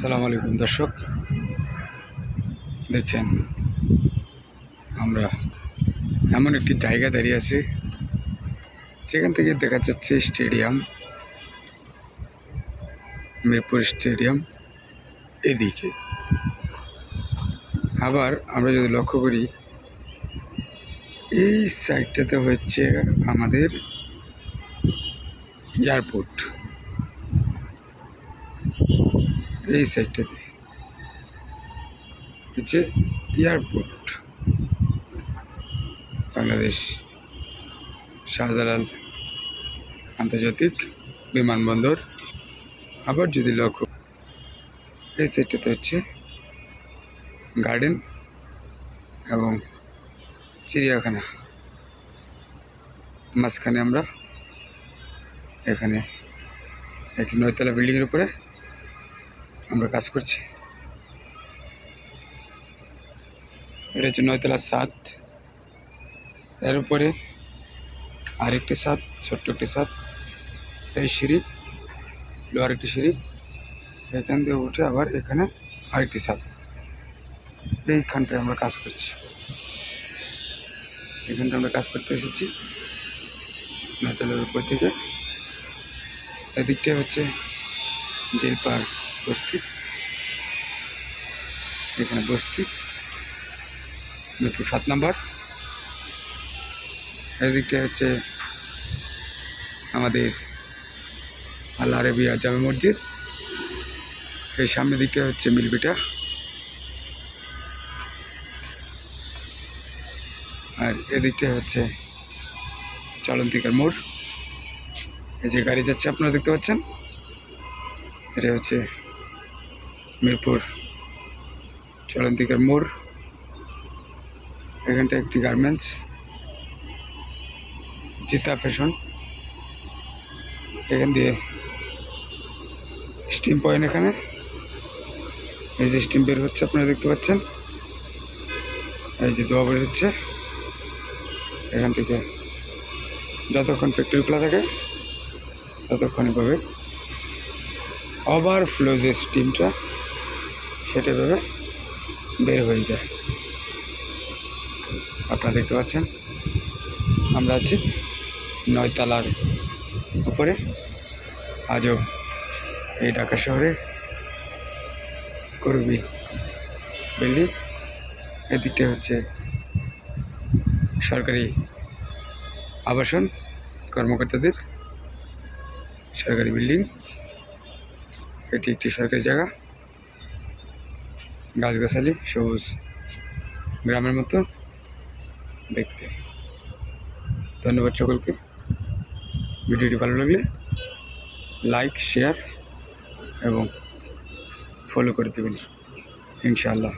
আসসালামু আলাইকুম দর্শক, দেখছেন আমরা এমন একটি জায়গা দাঁড়িয়ে আছি যেখান থেকে দেখা যাচ্ছে স্টেডিয়াম, মিরপুর স্টেডিয়াম। এদিকে আবার আমরা যদি লক্ষ্য করি, এই সাইডটাতে হচ্ছে আমাদের এয়ারপোর্ট। এই সাইডটাতে হচ্ছে এয়ারপোর্ট, বাংলাদেশ শাহজালাল আন্তর্জাতিক বিমানবন্দর। আবার যদি লক্ষ্য, এই সাইডটাতে হচ্ছে গার্ডেন এবং চিড়িয়াখানা। মাঝখানে আমরা এখানে একটি 9 তলা বিল্ডিংয়ের উপরে আমরা কাজ করছি। এটা হচ্ছে 9 তলা ছাদ, এর উপরে আরেকটি ছাদ, ছোট্ট একটি ছাদ, এই সিঁড়ি, লোহার একটি সিঁড়ি, এখান দিয়ে উঠে আবার এখানে আরেকটি ছাদ। এইখানটায় আমরা কাজ করছি, এখানটা আমরা কাজ করতে এসেছি 9 তলার উপর থেকে। এদিকটা হচ্ছে জেলপাড় বস্তি, এখানে বস্তি মিরপুর 7 নম্বর। এদিকটা হচ্ছে আমাদের আল আরাবিয়া জামে মসজিদ। এই সামনের দিকটা হচ্ছে মিলবিটা, আর এদিকটা হচ্ছে চলন্তিকার মোড়। এই যে গাড়ি যাচ্ছে আপনারা দেখতে পাচ্ছেন, এটা হচ্ছে মিরপুর চলন্তিকার মোড়। এখানটা একটি গার্মেন্টস, জিতা ফ্যাশন। এখান দিয়ে স্টিম পয়েন্ট, এখানে এই যে স্টিম বের হচ্ছে আপনারা দেখতে পাচ্ছেন, এই যে ধোয়া বের হচ্ছে এখান থেকে। যতক্ষণ ফ্যাক্টরি খোলা থাকে ততক্ষণ এভাবে ওভারফ্লো যে স্টিমটা, সেটা এভাবে বের হয়ে যায়। আপনারা দেখতে পাচ্ছেন আমরা আছি 9 তলার উপরে। আজব এই ঢাকা শহরে করবি বিল্ডিং। এদিকটা হচ্ছে সরকারি আবাসন, কর্মকর্তাদের সরকারি বিল্ডিং। এটি একটি সরকারি জায়গা, গাছগাছালি, সবুজ গ্রামের মতো দেখতে। ধন্যবাদ সকলকে। ভিডিওটি ভালো লাগলে লাইক, শেয়ার এবং ফলো করে দেবেন ইনশাআল্লাহ।